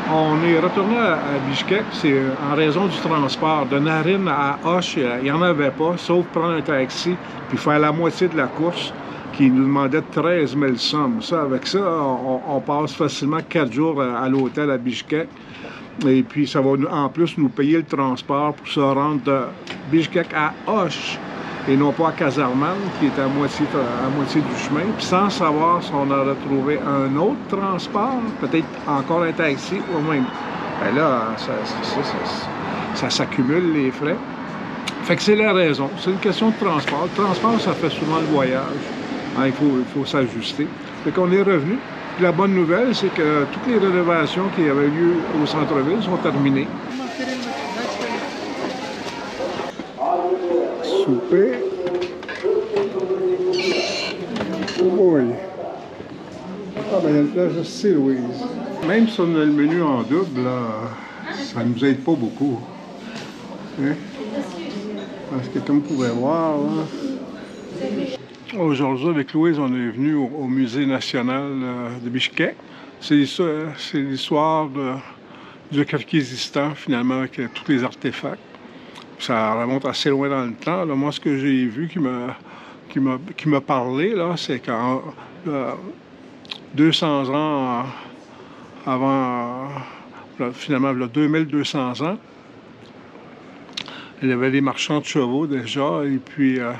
On est retourné à Bishkek, c'est en raison du transport. De Naryn à Osh, il n'y en avait pas, sauf prendre un taxi puis faire la moitié de la course qui nous demandait 13 000 sommes. Ça, avec ça, on passe facilement 4 jours à l'hôtel à Bishkek. Et puis, ça va en plus nous payer le transport pour se rendre de Bishkek à Osh et non pas à Kazarman, qui est à moitié du chemin. Puis sans savoir si on aurait trouvé un autre transport, peut-être encore un taxi ou même. Ben là, ça s'accumule les frais. Fait que c'est la raison. C'est une question de transport. Le transport, ça fait souvent le voyage. Hein, il faut s'ajuster. Fait qu'on est revenu. Puis la bonne nouvelle, c'est que toutes les rénovations qui avaient lieu au centre-ville sont terminées. Souper. Oh boy. Ah ben il y a une plage aussi, Louise. Même si on a le menu en double, là, ça ne nous aide pas beaucoup. Hein? Parce que comme vous pouvez voir, là, aujourd'hui avec Louise, on est venu au musée national de Bishkek. C'est l'histoire du Kirghizistan, finalement, avec tous les artefacts. Ça remonte assez loin dans le temps. Là, moi, ce que j'ai vu qui m'a parlé, là, c'est qu'en 200 ans avant, finalement, là, 2200 ans, il y avait des marchands de chevaux déjà, et puis là,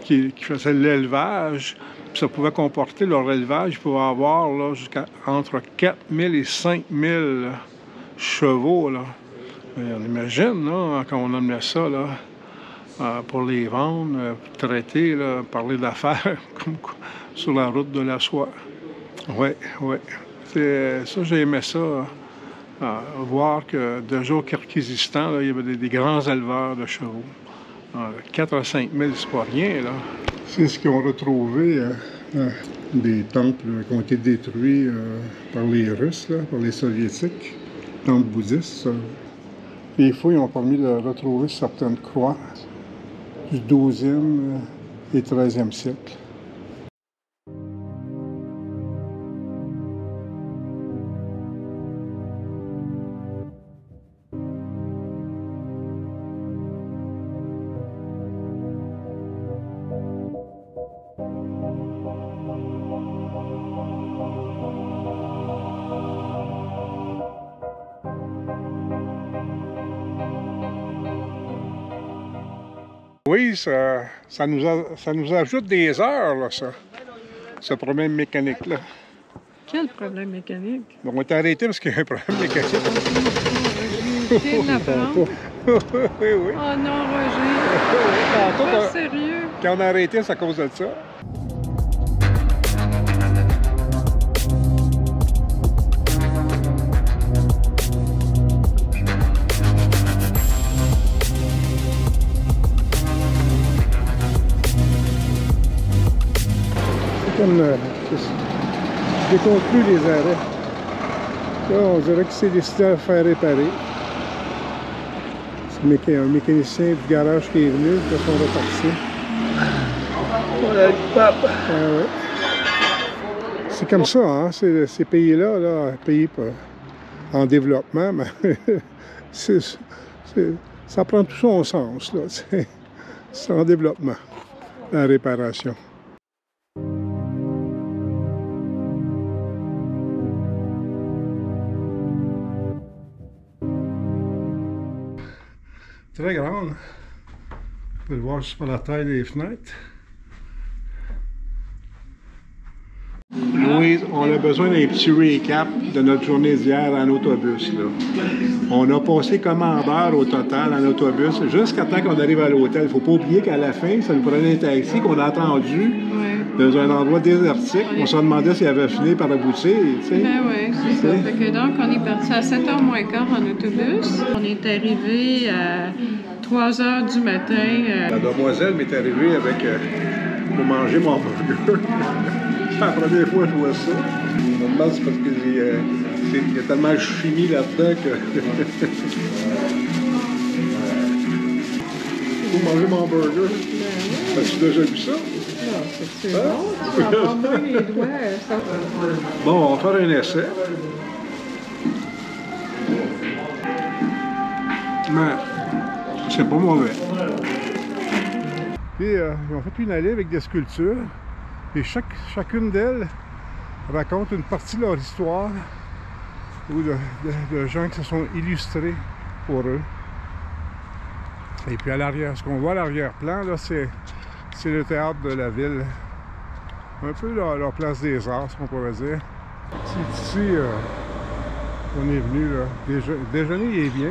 qui faisaient l'élevage. Ça pouvait comporter leur élevage, il pouvait avoir là, jusqu'à entre 4000 et 5000 chevaux. Là. On imagine, là, quand on amenait ça là, pour les vendre, traiter, là, parler d'affaires sur la route de la soie. Oui, oui. Ça, j'ai aimé ça, voir que déjà au Kirghizistan, là, il y avait des grands éleveurs de chevaux. 4 à 5 000, c'est pas rien, là. C'est ce qu'ils ont retrouvé, des temples qui ont été détruits par les Russes, là, par les Soviétiques, temples bouddhistes. Les fouilles ont permis de retrouver certaines croix du 12e et 13e siècle. Oui, ça nous ajoute des heures, là, ça, ce problème mécanique-là. Quel problème mécanique? Bon, on est arrêté parce qu'il y a un problème mécanique. Roger, la plante. Oui, oui. Oh non, Roger. Pas sérieux. Quand on a arrêté, c'est à cause de ça. Comme j'ai conclu les arrêts. Là, on dirait que c'est décidé à faire réparer. C'est un mécanicien du garage qui est venu, ils sont repartis. Voilà le pape. Ouais. C'est comme ça, hein? Ces pays-là, là, pays en développement, mais ça prend tout son sens. C'est en développement, la réparation. Très grande. On peut le voir juste par la taille des fenêtres. Louise, on a besoin d'un petit recap de notre journée d'hier en autobus. Là. On a passé commandeur au total en autobus jusqu'à temps qu'on arrive à l'hôtel. Il ne faut pas oublier qu'à la fin, ça nous prenait un taxi qu'on a attendu dans un endroit désertique. On se demandait s'il avait fini par aboutir. Ben oui, c'est ça. Fait que donc, on est parti à 7h moins quart en autobus. On est arrivé à 3h du matin. La demoiselle m'est arrivée avec pour manger mon burger. C'est la première fois que je vois ça. Normalement, c'est parce qu'il y a tellement de chimie là-dedans que... Vous mangez mon burger? As-tu déjà vu ça? Non, c'est bon. Ça va les doigts. Bon, on va faire un essai. mais c'est pas mauvais. Puis ils ont fait une allée avec des sculptures, et chacune d'elles raconte une partie de leur histoire ou de gens qui se sont illustrés pour eux. Et puis à l'arrière, ce qu'on voit à l'arrière-plan, là, c'est le théâtre de la ville. Un peu leur place des arts, ce qu'on pourrait dire. C'est ici on est venu, là. Déjeuner est bien.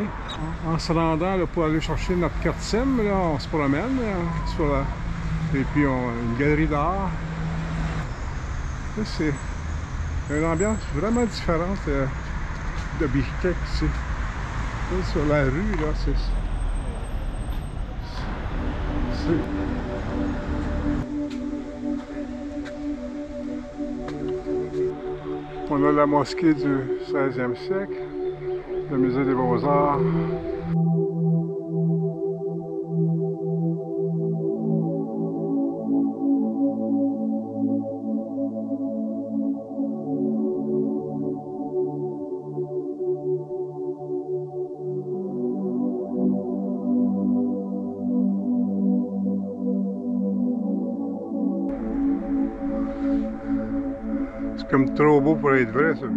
En se rendant là, pour aller chercher notre carte SIM, là, on se promène sur la... Et puis on a une galerie d'art. C'est une ambiance vraiment différente de Bishkek ici. Là, sur la rue, là, On a la mosquée du 16e siècle, le musée des Beaux-Arts. C'est comme trop beau pour être vrai, ça. Là,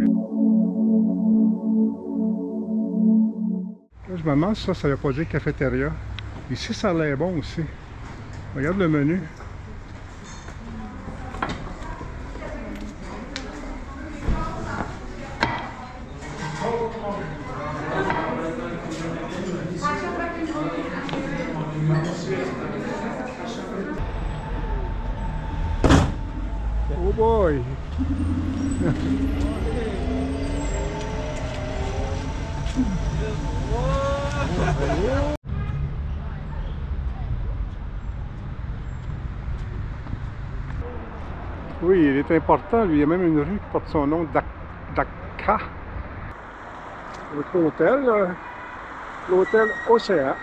je me demande si ça ne veut pas dire cafétéria. Ici, ça a l'air bon aussi. Regarde le menu. Oh boy! Oui, il est important, lui. Il y a même une rue qui porte son nom, Dacca. Notre hôtel, l'hôtel Océan.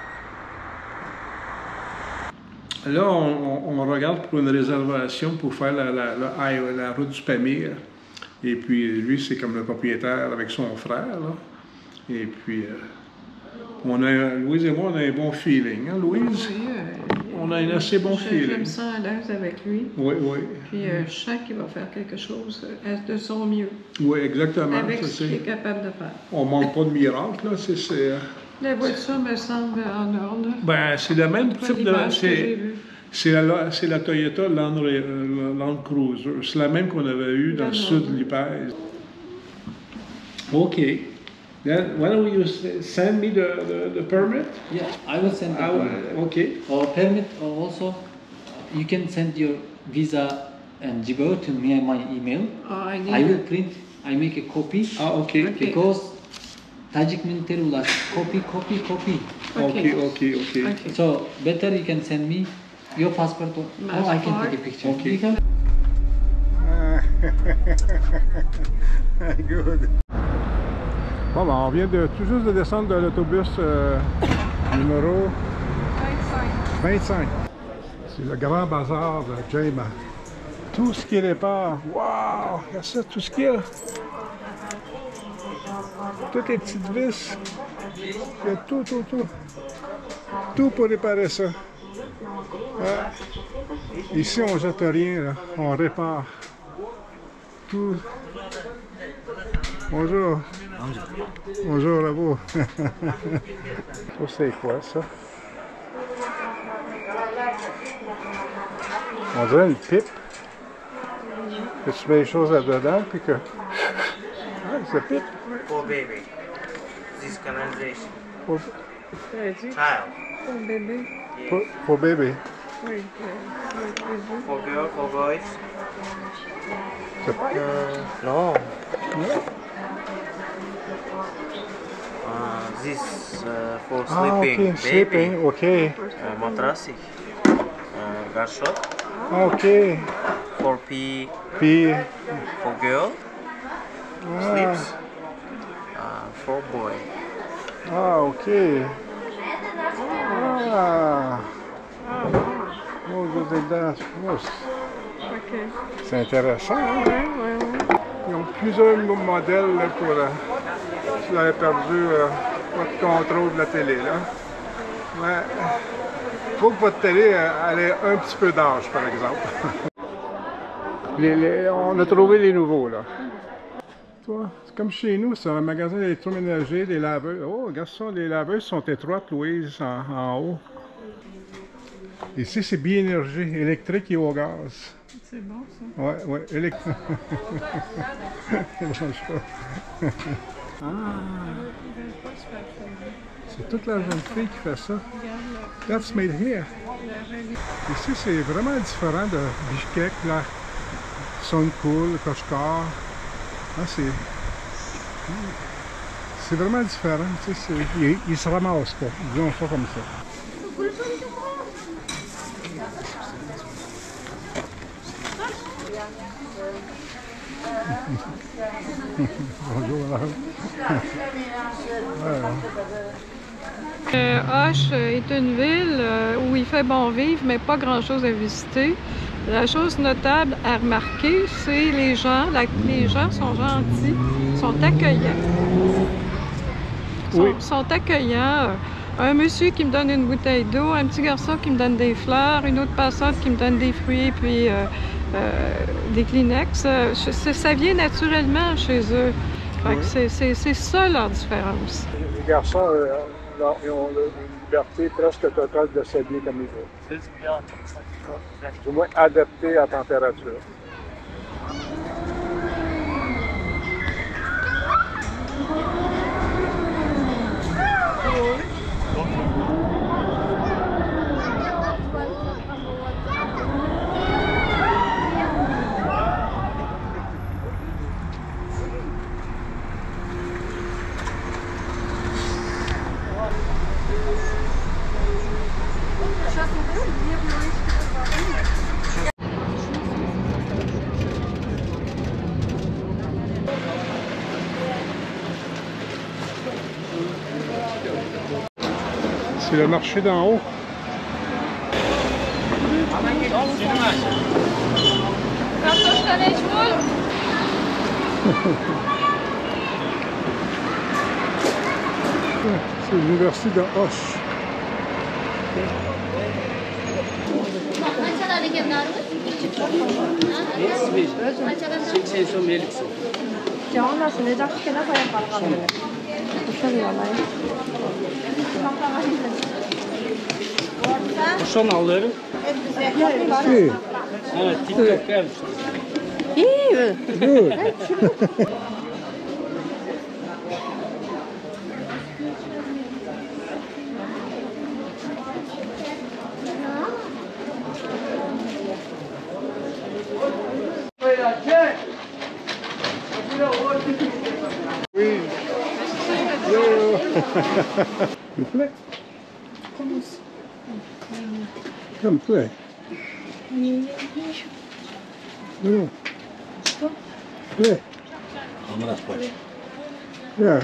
Là, on regarde pour une réservation pour faire la route du Pamir. Et puis, lui, c'est comme le propriétaire avec son frère. Là. Et puis, Louise et moi, on a un bon feeling. Hein, Louise? Oui, on a un assez bon feeling. Je me sens à l'aise avec lui. Oui, oui. Puis, je sens qu'il va faire quelque chose de son mieux. Oui, exactement. Avec ce qu'il est capable de faire. On ne manque pas de miracle, là. La voiture me semble en ordre. Ben, c'est le même type de... C'est la Toyota Land Cruiser. C'est la même qu'on avait eue dans le sud de l'Hyper. OK. Then, why don't you send me the permit? Yeah, I will send the permit. Okay. Or permit, or also, you can send your visa and Djibouti to me and my email. I will print, I make a copy. Okay. Because Tajik military will ask copy. Okay. So, better you can send me your passport or I can take a picture. Okay. Good. Bon, ben, on vient tout juste de descendre de l'autobus numéro 25. C'est le grand bazar de Jema. Tout ce qui est répare. Wow! Regarde ça, tout ce qu'il y a. Toutes les petites vis. Il y a tout. Tout pour réparer ça. Ici, on jette rien, là. On répare. Tout. Bonjour. Bonjour là-bas. Ça, c'est quoi, ça? On dirait une pipe. Que tu mets les choses là-dedans, puis que... Ah, c'est pipe. For baby. This canalization. Child. Pour bébé. Pour bébé. Oui. For girl, for boys. C'est pas... No. This for sleeping okay. baby. Sleeping, okay. Matrasik. Garshot. Okay. For pee. Puis... For girl. Sleeps. For boy. Ah, ok. Ah. Oh, c'est intéressant, hein? Oui. Ils ont plusieurs modèles là, pour... si vous avez perdu votre contrôle de la télé, là. Ouais. Faut que votre télé elle ait un petit peu d'âge, par exemple. On a trouvé les nouveaux, là. C'est comme chez nous, c'est un magasin d'électroménager, des laveuses. Oh, regarde ça, les laveuses sont étroites, Louise, en haut. Ici, c'est Biénergie, électrique et au gaz. C'est bon, ça. Ouais, ouais, électrique. C'est toute la jeune fille qui fait ça. That's made here. Ici, c'est vraiment différent de Bishkek, là. Songkul, Koshkar. Ah, c'est vraiment différent. Tu sais, ils se ramassent pas. Disons ça comme ça. Bonjour, madame. Auch est une ville où il fait bon vivre, mais pas grand-chose à visiter. La chose notable à remarquer, c'est les gens. Les gens sont gentils, sont accueillants. Sont accueillants. Un monsieur qui me donne une bouteille d'eau, un petit garçon qui me donne des fleurs, une autre passante qui me donne des fruits, puis des Kleenex. Ça vient naturellement chez eux. C'est ça leur différence. Les garçons, ils ont une liberté presque totale de s'habiller comme ils veulent. Du moins adapté à la température. C'est le marché d'en haut. C'est l'université de Auch. Kuşan alırım. Sì. Evet, TikTok gelmiş. Good. Oui. You play? Come play. No. Play. Yeah.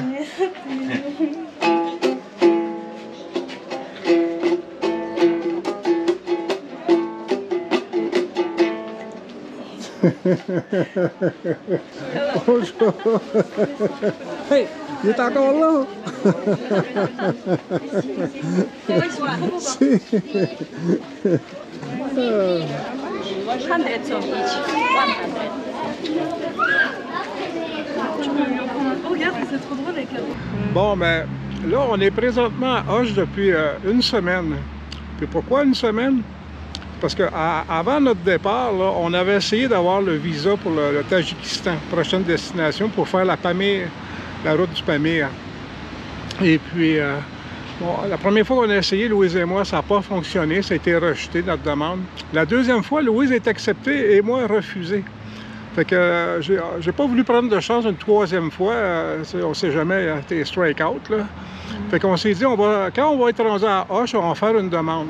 Bonjour. Hey, il est encore là. Si. 100 each. 100. Regarde, c'est trop drôle avec la... Bon, ben là, on est présentement à Auch depuis une semaine. Puis pourquoi une semaine? Parce qu'avant notre départ, là, on avait essayé d'avoir le visa pour le Tadjikistan, prochaine destination, pour faire la Pamir, la route du Pamir. Et puis, bon, la première fois qu'on a essayé, Louise et moi, ça n'a pas fonctionné, ça a été rejeté, notre demande. La deuxième fois, Louise est acceptée et moi refusée. Fait que j'ai pas voulu prendre de chance une troisième fois, on sait jamais, t'es strike-out, là. Fait qu'on s'est dit, quand on va être rendu à Auch, on va faire une demande.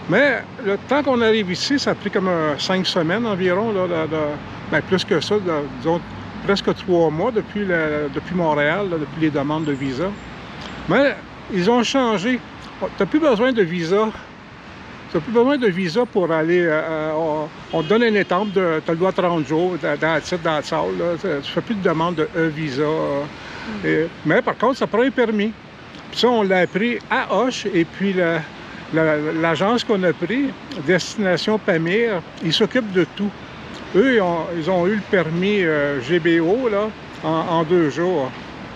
Mais le temps qu'on arrive ici, ça a pris comme 5 semaines environ, là, ben, plus que ça, disons, presque 3 mois depuis Montréal, là, depuis les demandes de visa. Mais ils ont changé. Tu n'as plus besoin de visa. Tu n'as plus besoin de visa pour aller... on te donne une étampe, tu as le droit à 30 jours dans le salle. Tu ne fais plus de demande de visa. Mais par contre, ça prend un permis. Puis ça, on l'a appris à Hoche, et puis l'agence qu'on a pris, Destination Pamir, ils s'occupent de tout. Eux, ils ont eu le permis GBO là, en 2 jours.